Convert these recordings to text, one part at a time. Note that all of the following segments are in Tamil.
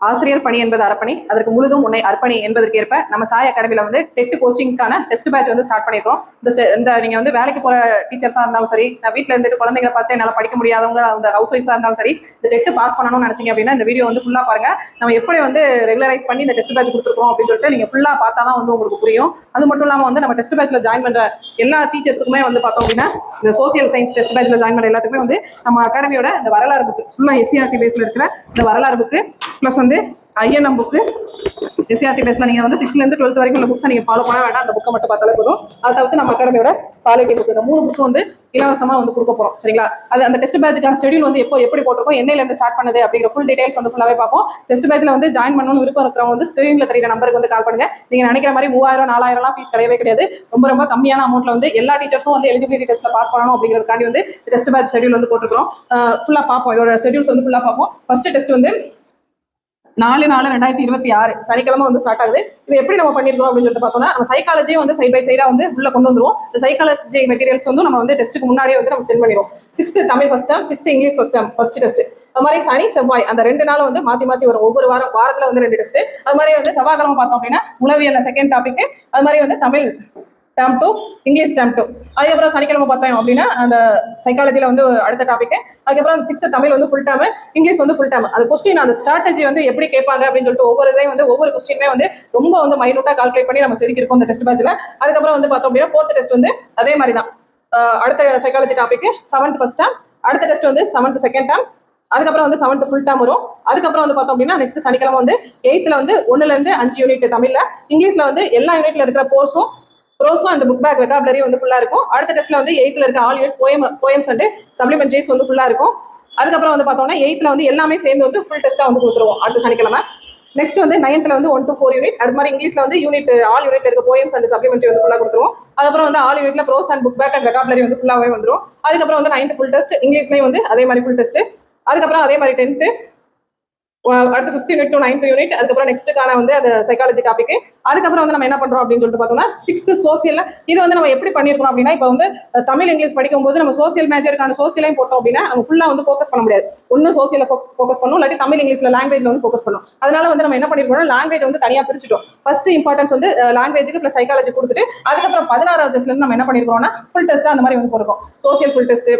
ஆசிரியர் பணி என்பது அர்ப்பணி, அதற்கு முழுதும் உன்னை அர்ப்பணி என்பதற்கு ஏற்ப நம்ம சாய் அகாடமியில் வந்து டெட் கோச்சிங்கான டெஸ்ட் பேட்ச் வந்து ஸ்டார்ட் பண்ணிருக்கோம். இந்த நீங்க வந்து வேலைக்கு போற டீச்சர்ஸா இருந்தாலும் சரி, நான் வீட்டில் இருந்துட்டு குழந்தைங்களை பார்த்து என்னால் படிக்க முடியாதவங்க அந்த ஹவுஸ் ஒய்ஃபா இருந்தாலும் சரி, இந்த டெட் பாஸ் பண்ணணும்னு நினைச்சீங்க அப்படின்னா இந்த வீடியோ வந்து ஃபுல்லா பாருங்க. நம்ம எப்படி வந்து ரெகுலரைஸ் பண்ணி இந்த டெஸ்ட் பேட்ச் கொடுத்துருக்கோம் அப்படின்னு சொல்லிட்டு நீங்க ஃபுல்லா பார்த்தா தான் வந்து உங்களுக்கு புரியும். அது மட்டும் இல்லாமல் வந்து நம்ம டெஸ்ட் பேட்ச்ல ஜாயின் பண்ற எல்லா டீச்சர்ஸுக்குமே வந்து பார்த்தோம் அப்படின்னா இந்த சோசியல் சயின்ஸ் டெஸ்ட் பேட்ச்ல ஜாயின் பண்ண எல்லாத்துக்குமே வந்து நம்ம அகாடமியோட இந்த வரலாறு புக்கு ஃபுல்லா எஸ்சிஆர்டி பேஸ்ல இருக்கிற இந்த வரலாறு புக்கு பிளஸ் வந்து ஐஎன்எம் புக்கு எஸ்சிஆர்டி பேஸ்ல நீங்க வந்து 6th to 12th வரைக்கும் இந்த புக்ஸை நீங்க ஃபாலோ பண்ண வேண்டாம். அந்த புக்கை மட்டும் பார்த்தாலே போதும். அதை தவிர்த்து நம்ம அகாடமியோட பாலிட்டி புக் இந்த 3 புக்ஸ் வந்து இலவசமா வந்து கொடுக்க போறோம். சரிங்களா? அது அந்த டெஸ்ட் பேட்சுக்கான ஷெடியூல் வந்து எப்படி போட்டிருக்கோம், என்னையில இருந்து ஸ்டார்ட் பண்ணது அப்படிங்கிற ஃபுல் டீடைல்ஸ் வந்து ஃபுல்லாவே பார்ப்போம். டெஸ்ட் பேட்ச்ல வந்து ஜாயின் பண்ணணும்னு விருப்பம் இருக்கிறவங்க வந்து ஸ்கிரீன்ல தெரியுற நம்பருக்கு வந்து கால் பண்ணுங்க. நீங்க நினைக்கிற மாதிரி 3000 4000 ஃபீஸ் கிடையவே கிடையாது. ரொம்ப கம்மியான அமௌண்ட்ல வந்து எல்லா டீச்சர்ஸும் வந்து எலிஜிபிலிட்டி டெஸ்ட்ல பாஸ் பண்ணணும் அப்படிங்கிறதுக்காண்டி வந்து டெஸ்ட் பேட்ச் ஷெடியூல் வந்து போட்டுருக்கோம். ஃபுல்லா பார்ப்போம். இதோட ஷெடியூல்ஸ் வந்து ஃபுல்லா பார்ப்போம். ஃபர்ஸ்ட் டெஸ்ட் வந்து 4/4/2026 சனிக்கிழமை வந்து ஸ்டார்ட் ஆகுது. இது எப்படி நம்ம பண்ணிருக்கோம் அப்படின்னு சொல்லிட்டு பார்த்தோம்னா, நம்ம சைக்காலஜியும் வந்து சைட் பை சைடா வந்து உள்ள கொண்டு வந்துருவோம். இந்த சைக்காலஜி மெட்டீரியல்ஸ் வந்து நம்ம வந்து டெஸ்ட்டுக்கு முன்னாடியே வந்து நம்ம சென்ட் பண்ணிடுவோம். 6th Tamil first term, 6th English first term first test. அது மாதிரி சனி செவ்வாய் அந்த 2 நாள் வந்து மாத்தி வரும். ஒவ்வொரு வாரத்துல வந்து 2 டெஸ்ட். அது மாதிரி வந்து செவ்வாய்க்கிழமை பார்த்தோம் அப்படின்னா உளவியல் செகண்ட் டாபிக், அது மாதிரி வந்து தமிழ் டேர்ம் 2, இங்கிலீஷ் டேர்ம் 2. அதுக்கப்புறம் சனிக்கிழமை பார்த்தோம் அப்படின்னா அந்த சைக்காலஜியில் வந்து அடுத்த டாபிக். அதுக்கப்புறம் 6th தமிழ் வந்து ஃபுல் டேர்ம், இங்கிலீஷ் வந்து ஃபுல் டேர்ம். அது கொஸ்டின் அந்த ஸ்ட்ராட்டஜி வந்து எப்படி கேட்பாங்க அப்படின்னு சொல்லிட்டு ஒவ்வொரு இதையும் வந்து ஒவ்வொரு கொஸ்டினுமே வந்து ரொம்ப வந்து மைனூட்டா கால்குலேட் பண்ணி நம்ம செதுக்கிருக்கோம் இந்த டெஸ்ட் பேட்ச்ல. அதுக்கப்புறம் வந்து பார்த்தோம் அப்படின்னா 4th டெஸ்ட் வந்து அதே மாதிரி தான். அடுத்த psychology topic 7th first term, அடுத்த டெஸ்ட் வந்து 7th செகண்ட் டேர்ம், அதுக்கப்புறம் வந்து 7th ஃபுல் டேர்ம் வரும். அதுக்கப்புறம் வந்து பார்த்தோம் அப்படின்னா நெக்ஸ்ட் சனிக்கிழமை வந்து 8th வந்து 1 to 5 யூனிட் தமிழ்ல, இங்கிலீஷ்ல வந்து எல்லா யூனிட்ல இருக்கிற ப்ரோஸும் அண்ட் புக் பேக் வெகாபுலரி வந்து ஃபுல்லா இருக்கும். அடுத்த டெஸ்ட்ல வந்து 8th இருக்க ஆல் யூனிட் போயம்ஸ் அண்ட் சப்ளிமெண்ட்ரிஸ் வந்து ஃபுல்லா இருக்கும். அதுக்கப்புறம் வந்து பார்த்தோம்னா 8th வந்து எல்லாமே சேர்ந்து வந்து ஃபுல் டெஸ்ட்டா வந்து கொடுத்துருவோம் அடுத்த சனிக்கிழமை. நெக்ஸ்ட் வந்து 9th வந்து 1 to 4 யூனிட். அது மாதிரி இங்கிலீஷ்ல வந்து ஆல் யூனிட்ல இருக்க போயம்ஸ் அண்ட் சப்ளிமெண்ட்ரி வந்து ஃபுல்லா கொடுத்துருவோம். அதுக்கப்புறம் வந்து ஆல் யூனிட்ல prose and book back and vocabulary வந்து ஃபுல்லாவே வந்துடும். அதுக்கப்புறம் வந்து 9th ஃபுல் டெஸ்ட், இங்கிலீஷ்லயும் வந்து அதே மாதிரி ஃபுல் டெஸ்ட். அதுக்கப்புறம் அதே மாதிரி 10th அடுத்த 5th unit to 9th unit. அதுக்கப்புறம் நெக்ஸ்ட்டுக்கான வந்து அந்த சைக்காலஜி டாபிக். அதுக்கப்புறம் வந்து நம்ம என்ன பண்றோம் அப்படின்னு சொல்லிட்டு பார்த்தோம்னா 6th சோசியல். இது வந்து நம்ம எப்படி பண்ணிருக்கோம் அப்படின்னா, இப்போ வந்து தமிழ் இங்கிலீஷ் படிக்கும்போது நம்ம சோசியல் மேஜருக்கான சோசியலையும் போட்டோம் அப்படின்னா நம்ம ஃபுல்லா வந்து ஃபோக்கஸ் பண்ண முடியாது. ஒன்னு சோசியல ஃபோக்கஸ் பண்ணும், இல்லாட்டி தமிழ் இங்கிலீஷ்ல லாங்குவேஜ்ல வந்து ஃபோக்கஸ் பண்ணும். அதனால வந்து நம்ம என்ன பண்ணிருக்கோம்னா லாங்குவேஜ் வந்து தனியா பிரிச்சுட்டோம். ஃபர்ஸ்ட் இம்பார்ட்டன்ஸ் வந்து லாங்குவேஜுக்கு பிளஸ் சைக்காலஜி கொடுத்துட்டு அதுக்கப்புறம் 16வது டெஸ்ட்ல இருந்து நம்ம என்ன பண்ணிருக்கோம்னா ஃபுல் டெஸ்ட் அந்த மாதிரி வந்து போடுறோம். சோசியல் ஃபுல் டெஸ்ட்,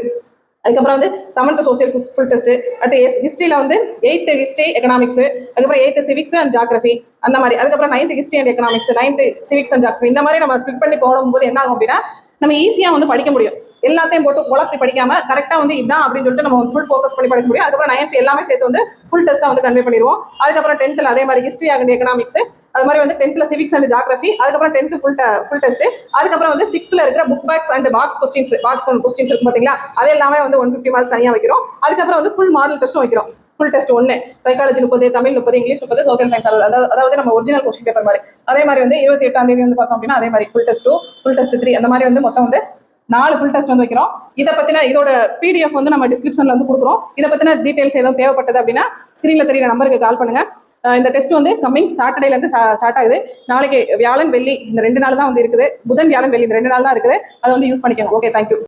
அதுக்கப்புறம் வந்து 7th சோசியல் ஃபுல் டெஸ்ட், அடுத்து ஹிஸ்ட்ரியில வந்து 8th ஹிஸ்ட்ரி எக்கனாமிக்ஸ், அதுக்கப்புறம் 8th சிவிக்ஸ் அண்ட் ஜாகிரபி அந்த மாதிரி, அதுக்கப்புறம் 9th history and economics, 9th civics and geography. இந்த மாதிரி நம்ம ஸ்பிட் பண்ணி போடும்போது என்ன ஆகும் அப்படின்னா நம்ம ஈஸியா வந்து படிக்க முடியும். எல்லாத்தையும் போட்டு குழப்பி படிக்காம கரெக்டா வந்து இதான் அப்படின்னு சொல்லிட்டு நம்ம ஃபுல் ஃபோக்கஸ் பண்ணி படிக்க முடியும். அதுக்கப்புறம் 9th எல்லாமே சேர்த்து வந்து ஃபுல் டெஸ்ட்டா வந்து கன்வே பண்ணிடுவோம். அதுக்கப்புறம் 10th அதே மாதிரி ஹிஸ்ட்ரி அண்ட் எக்கனாமிக்ஸ், அது மாதிரி வந்து 10th சிவிக்ஸ் அண்ட் ஜாகிரபி, அதுக்கப்புறம் 10th ஃபுல் டெஸ்ட். அதுக்கப்புறம் வந்து 6th இருக்கிற book packs and box questions இருக்கு பாத்தீங்களா, அது எல்லாமே வந்து 150 மார்க் தனியா வைக்கிறோம். அதுக்கப்புறம் வந்து ஃபுல் மாடல் டெஸ்ட்டும் வைக்கிறோம். Full test 1, psychology 30, Tamil 30, English 30, social science அதாவது நம்ம ஒரிஜினல் கொஸ்டின் பேப்பர் மாதிரி. அதே மாதிரி வந்து 28ஆம் தேதி வந்து பார்த்தோம் அப்படின்னா அதே மாதிரி ஃபுல் டெஸ்ட் 2, ஃபுல் டெஸ்ட் 3 அந்த மாதிரி வந்து மொத்தம் வந்து 4 ஃபுல் டெஸ்ட் வந்து வைக்கிறோம். இதை பத்தின இதோட பிடிஎஃப் வந்து நம்ம டிஸ்கிரிப்ஷன்ல வந்து கொடுக்குறோம். இதை பத்தின டீடைல்ஸ் எதுவும் தேவைப்பட்டது அப்படின்னா ஸ்கிரீன்ல தெரியுற நம்பருக்கு கால் பண்ணுங்க. இந்த டெஸ்ட் வந்து கம்மிங் சாட்டர்டேல இருந்து ஸ்டார்ட் ஆகுது. நாளைக்கு வியாழன் வெள்ளி இந்த 2 நாள் தான் வந்து இருக்குது. புதன் வியாழன் வெள்ளி இந்த 2 நாள் தான் இருக்குது. அதை வந்து யூஸ் பண்ணிக்கோங்க. Okay, thank you.